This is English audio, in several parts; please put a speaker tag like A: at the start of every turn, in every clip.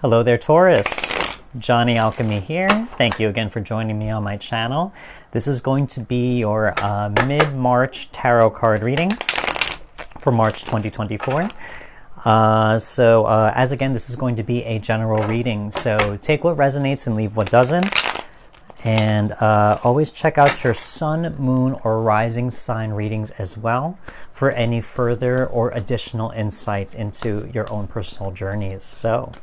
A: Hello there, Taurus. Johnny Alchemy here. Thank you again for joining me on my channel. This is going to be your mid-March tarot card reading for March 2024. As again, this is going to be a general reading. So take what resonates and leave what doesn't. And always check out your sun, moon, or rising sign readings as well for any further or additional insight into your own personal journeys. So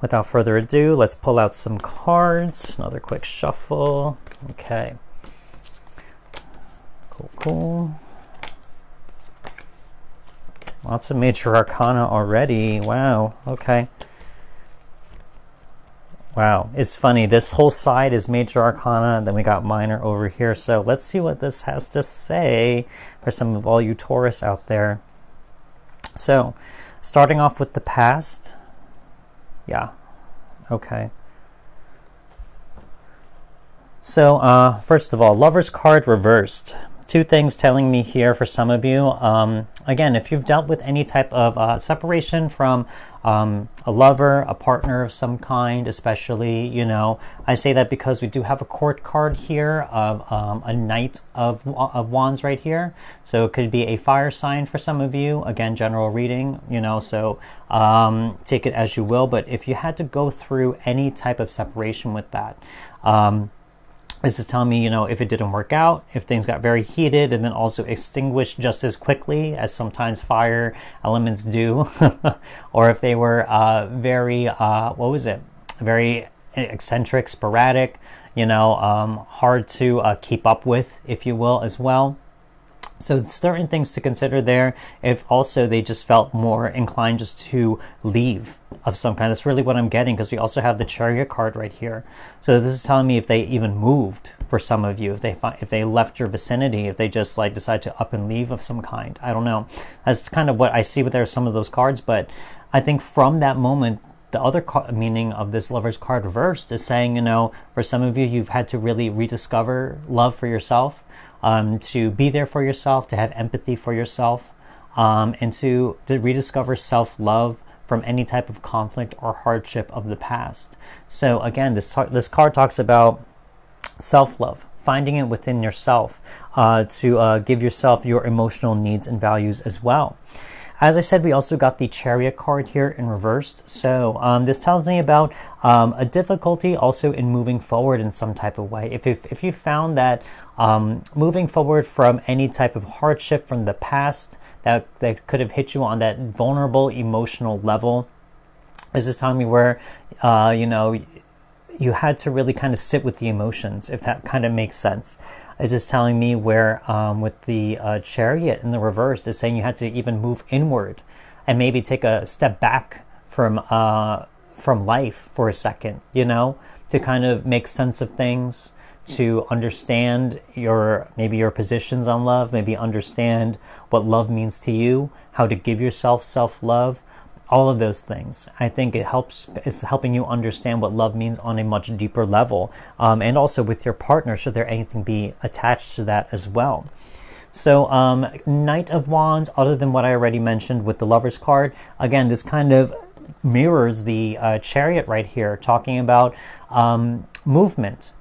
A: without further ado, let's pull out some cards. Another quick shuffle. Okay. Cool. Lots of major arcana already. Wow. Okay. Wow. It's funny. This whole side is major arcana, and then we got minor over here. So let's see what this has to say for some of all you Taurus out there. So, starting off with the past. Yeah. Okay. So, first of all, Lover's card reversed. Two things telling me here for some of you. Again, if you've dealt with any type of separation from a lover, a partner of some kind, especially, you know, I say that because we do have a court card here of a Knight of Wands right here. So it could be a fire sign for some of you. Again, general reading, you know, so take it as you will. But if you had to go through any type of separation with that, this is telling me, you know, if it didn't work out, if things got very heated and then also extinguished just as quickly as sometimes fire elements do, or if they were very, very eccentric, sporadic, you know, hard to keep up with, if you will, as well. So certain things to consider there. If also they just felt more inclined just to leave of some kind. That's really what I'm getting, because we also have the Chariot card right here. So this is telling me if they even moved for some of you, if they left your vicinity, if they just like decide to up and leave of some kind. I don't know. That's kind of what I see with there some of those cards. But I think from that moment, the other meaning of this Lover's card reversed is saying, you know, for some of you, you've had to really rediscover love for yourself. To be there for yourself, to have empathy for yourself, and to rediscover self-love from any type of conflict or hardship of the past. So again, this card talks about self-love, finding it within yourself, to give yourself your emotional needs and values as well. As I said, we also got the Chariot card here in reversed. So this tells me about a difficulty also in moving forward in some type of way. If you found that moving forward from any type of hardship from the past that could have hit you on that vulnerable emotional level, this is telling me where, you know, you had to really kind of sit with the emotions, if that kind of makes sense. Is this telling me where with the Chariot in the reverse, it's saying you had to even move inward and maybe take a step back from life for a second, you know, to kind of make sense of things, to understand maybe your positions on love, maybe understand what love means to you, how to give yourself self-love. All of those things. I think it's helping you understand what love means on a much deeper level. And also with your partner, should there anything be attached to that as well. So Knight of Wands, other than what I already mentioned with the Lover's card, again, this kind of mirrors the Chariot right here, talking about movement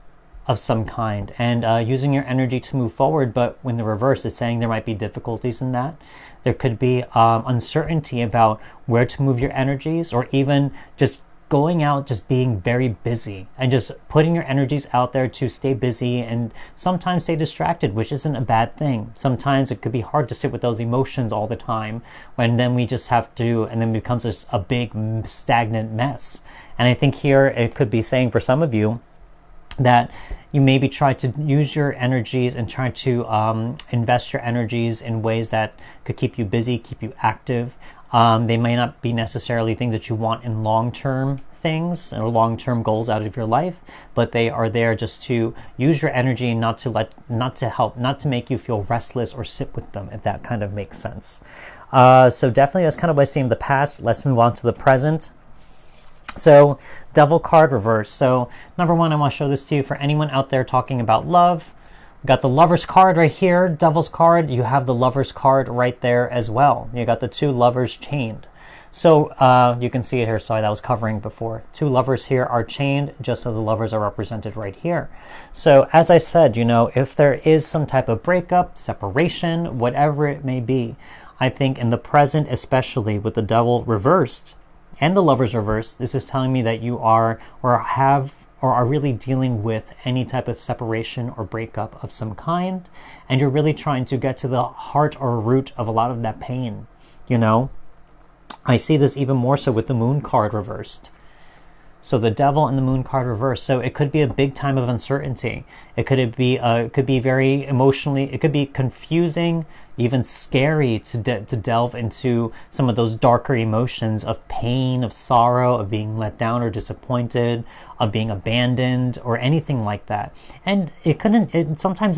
A: of some kind and using your energy to move forward. But when the reverse, it's saying there might be difficulties in that. There could be uncertainty about where to move your energies, or even just going out, just being very busy and just putting your energies out there to stay busy and sometimes stay distracted, which isn't a bad thing. Sometimes it could be hard to sit with those emotions all the time, when then we just have to, and then it becomes a big stagnant mess. And I think here it could be saying for some of you that you maybe try to use your energies and try to invest your energies in ways that could keep you busy, keep you active. They may not be necessarily things that you want in long-term things or long-term goals out of your life, but they are there just to use your energy and not to make you feel restless or sit with them, if that kind of makes sense. So definitely that's kind of what I see in the past. Let's move on to the present. So Devil card reverse. So number one, I want to show this to you for anyone out there talking about love. We got the Lover's card right here, Devil's card. You have the Lover's card right there as well. You got the two lovers chained. So you can see it here. Sorry, that was covering before. Two lovers here are chained, just so the lovers are represented right here. So as I said, you know, if there is some type of breakup, separation, whatever it may be, I think in the present, especially with the devil reversed and the lovers reversed, this is telling me that you are or have or are really dealing with any type of separation or breakup of some kind, and you're really trying to get to the heart or root of a lot of that pain, you know? I see this even more so with the moon card reversed. So the devil and the moon card reversed. So it could be a big time of uncertainty. It could be very emotionally, it could be confusing, even scary to delve into some of those darker emotions of pain, of sorrow, of being let down or disappointed, of being abandoned or anything like that. And it sometimes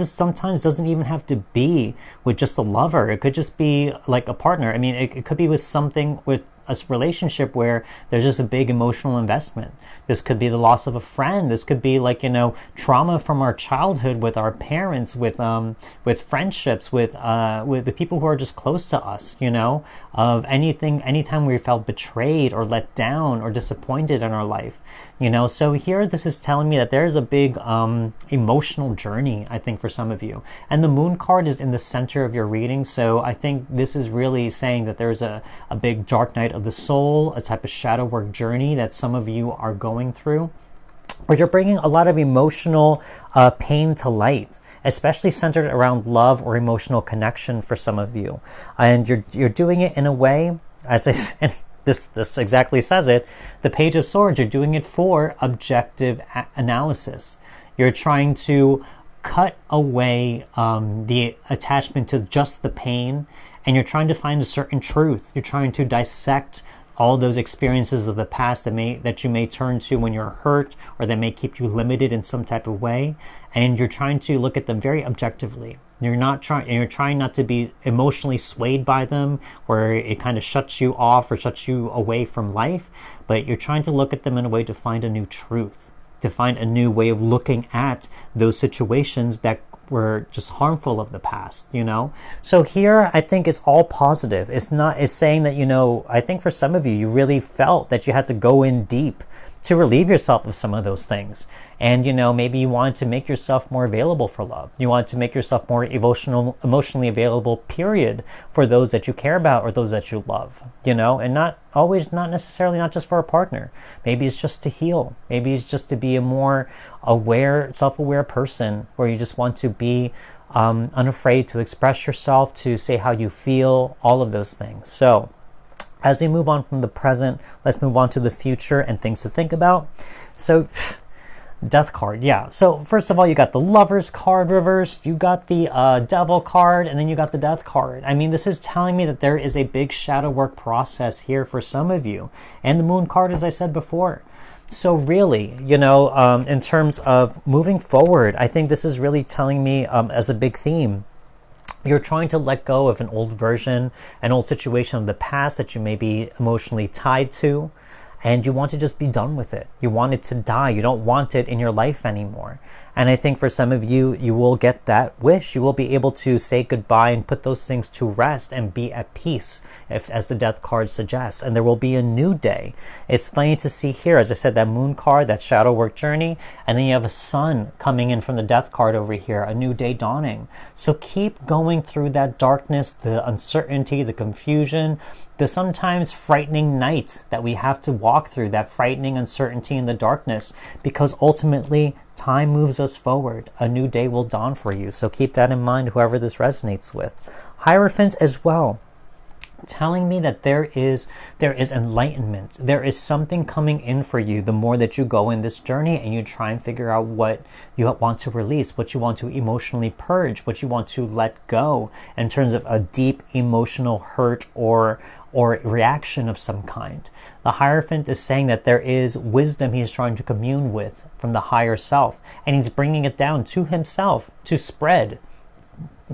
A: doesn't even have to be with just a lover. It could just be like a partner. I mean, it could be with something, with a relationship where there's just a big emotional investment. This could be the loss of a friend. This could be like, you know, trauma from our childhood with our parents, with friendships, with the people who are just close to us, you know, of anytime we felt betrayed or let down or disappointed in our life, you know. So here this is telling me that there's a big emotional journey, I think, for some of you. And the moon card is in the center of your reading, so I think this is really saying that there's a big dark night of the soul, a type of shadow work journey that some of you are going through, where you're bringing a lot of emotional pain to light, especially centered around love or emotional connection for some of you. And you're doing it in a way, as this exactly says it, the Page of Swords, you're doing it for objective analysis. You're trying to cut away the attachment to just the pain, and you're trying to find a certain truth. You're trying to dissect all those experiences of the past that you may turn to when you're hurt, or that may keep you limited in some type of way, and you're trying to look at them very objectively. You're trying not to be emotionally swayed by them, where it kind of shuts you off or shuts you away from life, but you're trying to look at them in a way to find a new truth, to find a new way of looking at those situations that were just harmful of the past, you know? So here, I think it's all positive. It's saying that, you know, I think for some of you, you really felt that you had to go in deep to relieve yourself of some of those things. And, you know, maybe you wanted to make yourself more available for love. You wanted to make yourself more emotionally available, period, for those that you care about or those that you love, you know, and not necessarily not just for a partner. Maybe it's just to heal. Maybe it's just to be a more aware, self-aware person, where you just want to be unafraid to express yourself, to say how you feel, all of those things. So as we move on from the present, let's move on to the future and things to think about. So Death card, yeah. So first of all, you got the Lovers card reversed, you got the Devil card, and then you got the Death card. I mean, this is telling me that there is a big shadow work process here for some of you. And the Moon card, as I said before. So really, you know, in terms of moving forward, I think this is really telling me as a big theme, you're trying to let go of an old version, an old situation of the past that you may be emotionally tied to. And you want to just be done with it. You want it to die. You don't want it in your life anymore. And I think for some of you, you will get that wish. You will be able to say goodbye and put those things to rest and be at peace, as the Death card suggests. And there will be a new day. It's funny to see here, as I said, that Moon card, that shadow work journey, and then you have a sun coming in from the Death card over here, a new day dawning. So keep going through that darkness, the uncertainty, the confusion, the sometimes frightening night that we have to walk through, that frightening uncertainty in the darkness, because ultimately time moves us forward. A new day will dawn for you. So keep that in mind, whoever this resonates with. Hierophant as well, telling me that there is enlightenment. There is something coming in for you the more that you go in this journey and you try and figure out what you want to release, what you want to emotionally purge, what you want to let go in terms of a deep emotional hurt or reaction of some kind. The Hierophant is saying that there is wisdom he's trying to commune with from the higher self, and he's bringing it down to himself to spread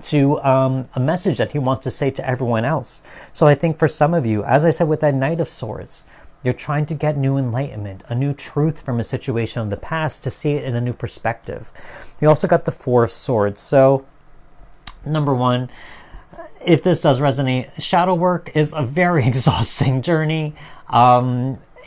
A: to a message that he wants to say to everyone else. So I think for some of you, as I said with that Knight of Swords, you're trying to get new enlightenment, a new truth from a situation of the past, to see it in a new perspective. You also got the Four of Swords. So number one, if this does resonate, shadow work is a very exhausting journey.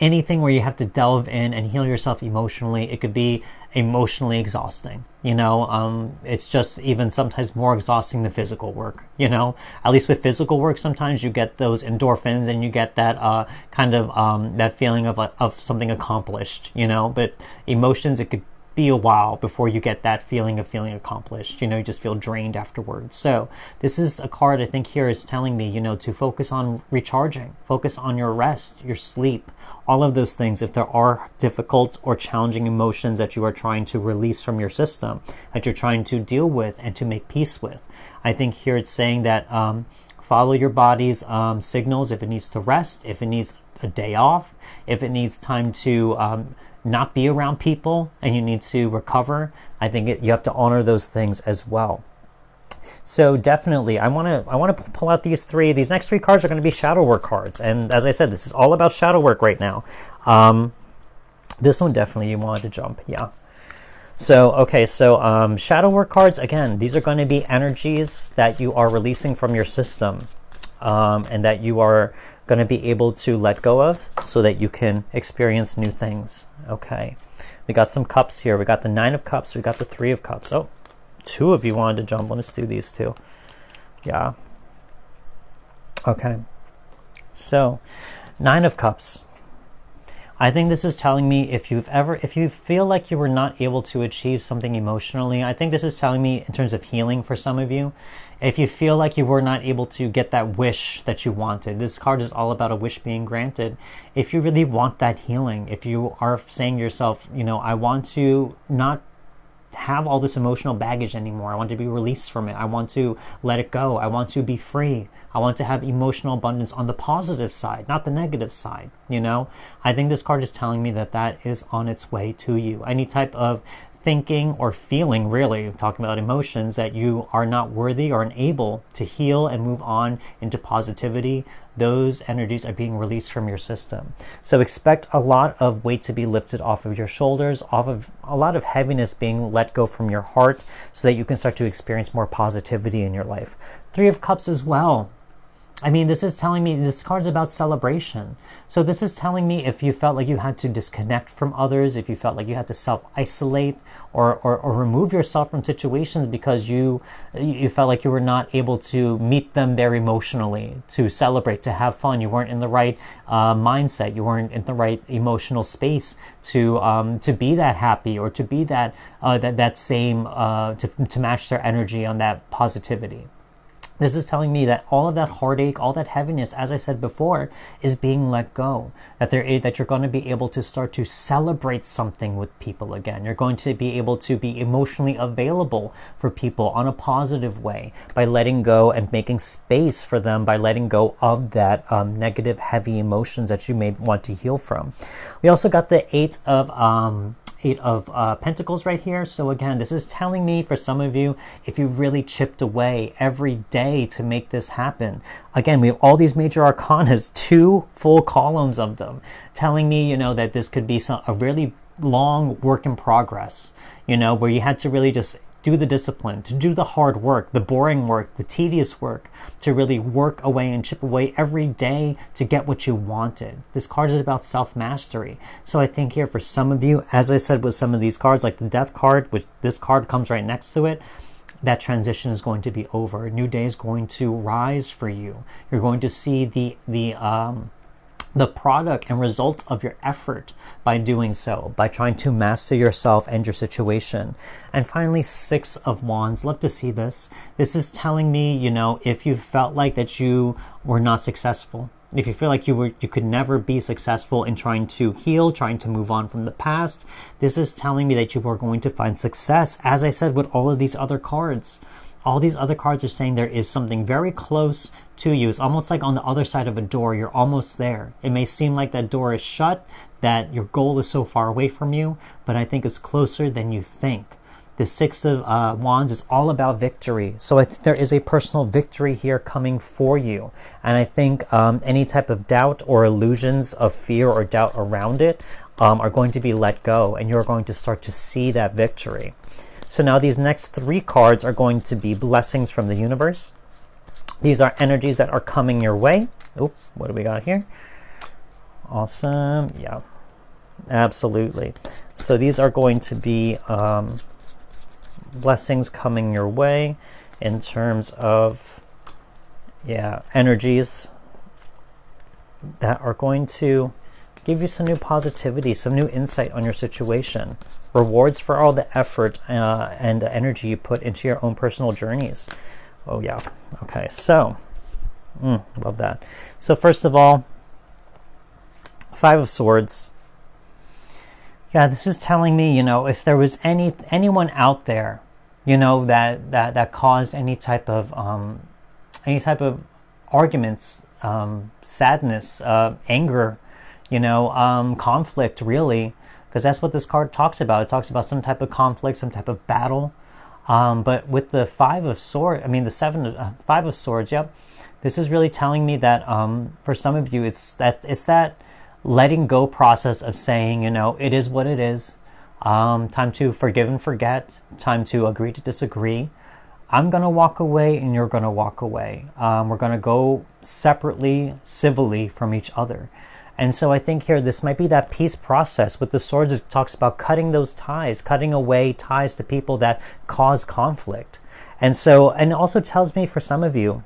A: Anything where you have to delve in and heal yourself emotionally, it could be emotionally exhausting. You know, it's just even sometimes more exhausting than physical work. You know, at least with physical work, sometimes you get those endorphins and you get that kind of that feeling of something accomplished. You know, but emotions, it could be a while before you get that feeling of feeling accomplished. You know, you just feel drained afterwards. So this is a card I think here is telling me, you know, to focus on recharging, focus on your rest, your sleep, all of those things. If there are difficult or challenging emotions that you are trying to release from your system, that you're trying to deal with and to make peace with, I think here it's saying that follow your body's signals. If it needs to rest, if it needs a day off, if it needs time to not be around people and you need to recover, I think you have to honor those things as well. So definitely, I want to pull out these three. These next three cards are going to be shadow work cards, and as I said, this is all about shadow work right now. This one definitely you wanted to jump, yeah. So okay, so shadow work cards, again, these are going to be energies that you are releasing from your system, and that you are going to be able to let go of so that you can experience new things. Okay, we got some cups here. We got the 9 of cups, we got the 3 of cups. Oh, 2 of you wanted to jump. Let's do these 2. Yeah. Okay, so 9 of cups. I think this is telling me if you feel like you were not able to achieve something emotionally, I think this is telling me in terms of healing for some of you. If you feel like you were not able to get that wish that you wanted, this card is all about a wish being granted. If you really want that healing, if you are saying to yourself, you know, I want to not have all this emotional baggage anymore. I want to be released from it. I want to let it go. I want to be free. I want to have emotional abundance on the positive side, not the negative side. You know, I think this card is telling me that that is on its way to you. Any type of thinking or feeling, really talking about emotions, that you are not worthy or unable to heal and move on into positivity, those energies are being released from your system. So expect a lot of weight to be lifted off of your shoulders, off of a lot of heaviness being let go from your heart, so that you can start to experience more positivity in your life. 3 of Cups as well. I mean, this is telling me, this card's about celebration. So this is telling me if you felt like you had to disconnect from others, if you felt like you had to self-isolate or remove yourself from situations because you felt like you were not able to meet them there emotionally, to celebrate, to have fun. You weren't in the right mindset. You weren't in the right emotional space to be that happy or to be that same, to match their energy on that positivity. This is telling me that all of that heartache, all that heaviness, as I said before, is being let go. That you're going to be able to start to celebrate something with people again. You're going to be able to be emotionally available for people on a positive way by letting go and making space for them, by letting go of that negative, heavy emotions that you may want to heal from. We also got the 8 of Pentacles right here. So again, this is telling me for some of you, if you really chipped away every day to make this happen. Again, we have all these major arcanas, 2 full columns of them, telling me, you know, that this could be a really long work in progress, you know, where you had to really just do the discipline, to do the hard work, the boring work, the tedious work, to really work away and chip away every day to get what you wanted. This card is about self-mastery. So I think here for some of you, as I said with some of these cards, like the Death card, which this card comes right next to it, that transition is going to be over. A new day is going to rise for you. You're going to see the product and result of your effort by doing so, by trying to master yourself and your situation. And finally, 6 of Wands. Love to see this. This is telling me, you know, if you felt like that you were not successful, if you feel like you could never be successful in trying to heal, trying to move on from the past, this is telling me that you are going to find success. As I said with all of these other cards, all these other cards are saying there is something very close to you. It's almost like on the other side of a door. You're almost there. It may seem like that door is shut, that your goal is so far away from you, but I think it's closer than you think. The 6 of Wands is all about victory. So I think there is a personal victory here coming for you. And I think any type of doubt or illusions of fear or doubt around it are going to be let go. And you're going to start to see that victory. So now these next 3 cards are going to be blessings from the universe. These are energies that are coming your way. Oh, what do we got here? Awesome. Yeah, absolutely. So these are going to be blessings coming your way in terms of, yeah, energies that are going to give you some new positivity, some new insight on your situation. Rewards for all the effort and the energy you put into your own personal journeys. Oh, yeah. Okay, so, love that. So first of all, Five of Swords. Yeah, this is telling me, you know, if there was anyone out there, you know, that caused any type of arguments, sadness, anger, you know, conflict, really, because that's what this card talks about. It talks about some type of conflict, some type of battle. But with the Five of Swords, I mean the Five of Swords, yep, this is really telling me that for some of you, it's that letting go process of saying, you know, it is what it is. Time to forgive and forget. Time to agree to disagree. I'm going to walk away and you're going to walk away. We're going to go separately, civilly from each other. And so I think here, this might be that peace process. With the Swords, it talks about cutting those ties, cutting away ties to people that cause conflict. And so, and it also tells me for some of you,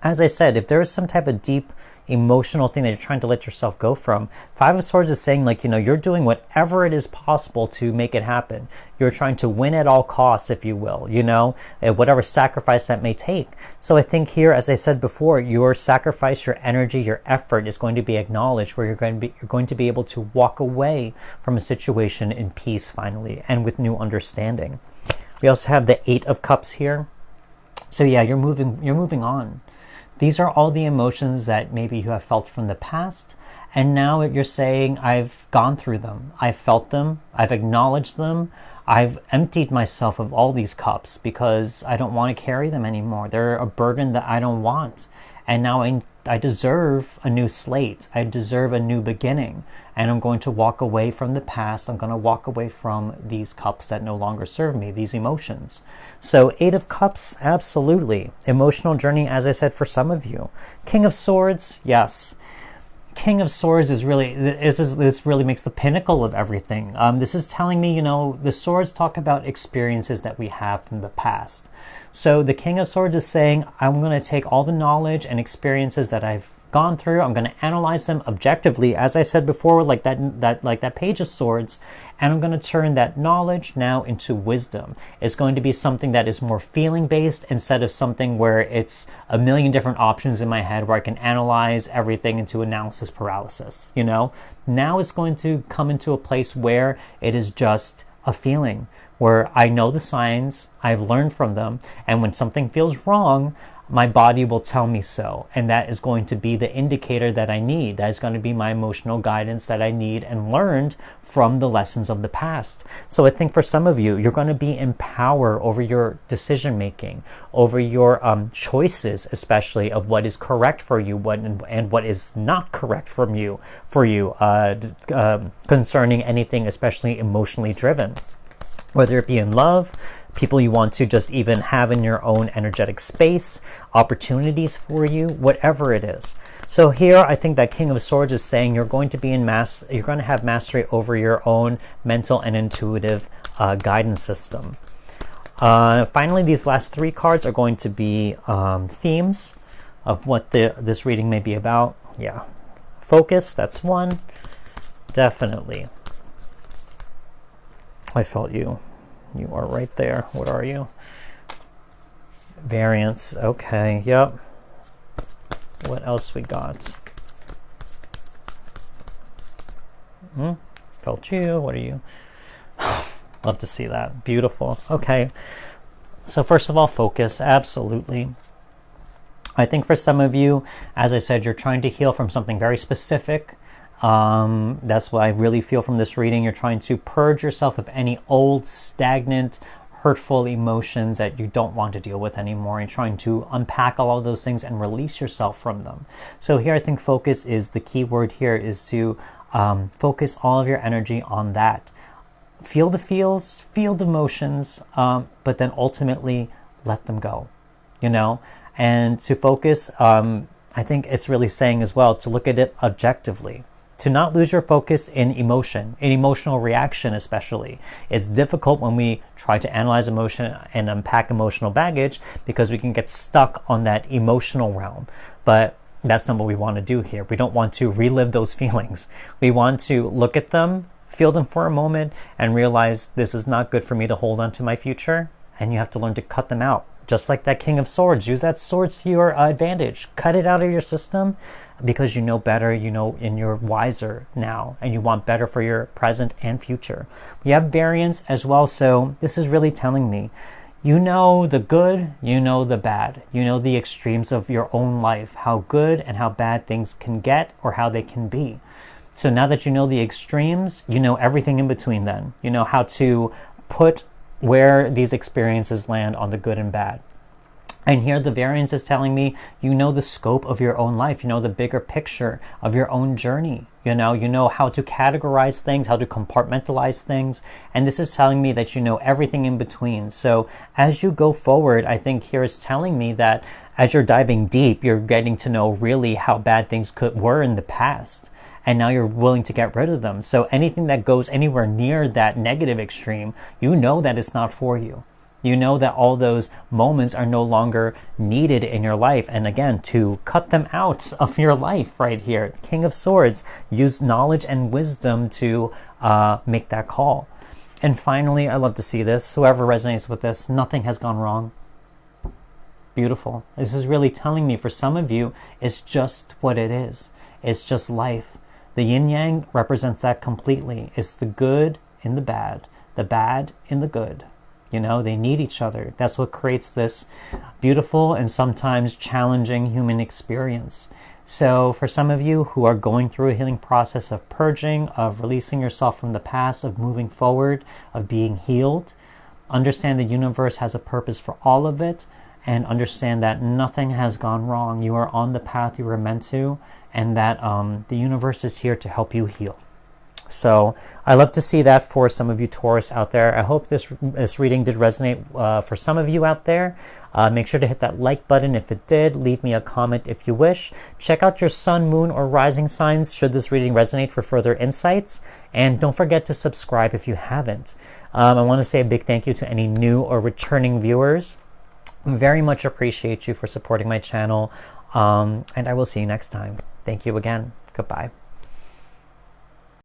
A: as I said, if there is some type of deep emotional thing that you're trying to let yourself go from, Five of Swords is saying, like, you know, you're doing whatever it is possible to make it happen. You're trying to win at all costs, if you will, you know, whatever sacrifice that may take. So I think here, as I said before, your sacrifice, your energy, your effort is going to be acknowledged, where you're going to be able to walk away from a situation in peace finally, and with new understanding. We also have the Eight of Cups here. So yeah, you're moving on. These are all the emotions that maybe you have felt from the past, and now you're saying, I've gone through them, I've felt them, I've acknowledged them, I've emptied myself of all these cups because I don't want to carry them anymore. They're a burden that I don't want, and now I deserve a new slate. I deserve a new beginning, and I'm going to walk away from the past. I'm going to walk away from these cups that no longer serve me, these emotions. So Eight of Cups, absolutely. Emotional journey, as I said, for some of you. King of Swords, yes. King of Swords is really, this really makes the pinnacle of everything. This is telling me, you know, the Swords talk about experiences that we have from the past. So the King of Swords is saying, I'm going to take all the knowledge and experiences that I've gone through. I'm going to analyze them objectively, as I said before, like that Page of Swords, and I'm going to turn that knowledge now into wisdom. It's going to be something that is more feeling based instead of something where it's a million different options in my head where I can analyze everything into analysis paralysis. You know, now it's going to come into a place where it is just a feeling, where I know the signs, I've learned from them, and when something feels wrong, my body will tell me so. And that is going to be the indicator that I need. That is going to be my emotional guidance that I need and learned from the lessons of the past. So I think for some of you, you're going to be in power over your decision making, over your choices, especially of what is correct for you, and what is not correct for you, concerning anything, especially emotionally driven. Whether it be in love, people you want to just even have in your own energetic space, opportunities for you, whatever it is. So here, I think that King of Swords is saying you're going to be you're going to have mastery over your own mental and intuitive guidance system. Finally, these last three cards are going to be themes of what this reading may be about. Yeah, focus, that's one, definitely. I felt you. You are right there. What are you? Variance. Okay. Yep. What else we got? Felt you. What are you? Love to see that. Beautiful. Okay. So first of all, focus. Absolutely. I think for some of you, as I said, you're trying to heal from something very specific. That's what I really feel from this reading. You're trying to purge yourself of any old, stagnant, hurtful emotions that you don't want to deal with anymore, and trying to unpack all of those things and release yourself from them. So here I think focus is the key word here, is to focus all of your energy on that. Feel the feels, feel the emotions, but then ultimately let them go. You know, And to focus, I think it's really saying as well to look at it objectively, to not lose your focus in emotion, in emotional reaction especially. It's difficult when we try to analyze emotion and unpack emotional baggage because we can get stuck on that emotional realm. But that's not what we want to do here. We don't want to relive those feelings. We want to look at them, feel them for a moment, and realize this is not good for me to hold on to my future. And you have to learn to cut them out. Just like that King of Swords, use that sword to your advantage. Cut it out of your system because you know better, you know, and you're wiser now, and you want better for your present and future. We have variance as well, so this is really telling me, you know the good, you know the bad, you know the extremes of your own life, how good and how bad things can get or how they can be. So now that you know the extremes, you know everything in between then. You know how to put where these experiences land on the good and bad. And here the variance is telling me, you know the scope of your own life, you know the bigger picture of your own journey. You know how to categorize things, how to compartmentalize things. And this is telling me that you know everything in between. So as you go forward, I think here is telling me that as you're diving deep, you're getting to know really how bad things were in the past. And now you're willing to get rid of them. So anything that goes anywhere near that negative extreme, you know that it's not for you. You know that all those moments are no longer needed in your life. And again, to cut them out of your life right here. King of Swords, use knowledge and wisdom to make that call. And finally, I love to see this. Whoever resonates with this, nothing has gone wrong. Beautiful. This is really telling me for some of you, it's just what it is. It's just life. The yin-yang represents that completely. It's the good in the bad in the good. You know, they need each other. That's what creates this beautiful and sometimes challenging human experience. So for some of you who are going through a healing process of purging, of releasing yourself from the past, of moving forward, of being healed, understand the universe has a purpose for all of it, and understand that nothing has gone wrong. You are on the path you were meant to, and that the universe is here to help you heal. So I love to see that for some of you Taurus out there. I hope this reading did resonate for some of you out there. Make sure to hit that like button if it did. Leave me a comment if you wish. Check out your sun, moon, or rising signs should this reading resonate for further insights. And don't forget to subscribe if you haven't. I want to say a big thank you to any new or returning viewers. Very much appreciate you for supporting my channel. And I will see you next time. Thank you again. Goodbye.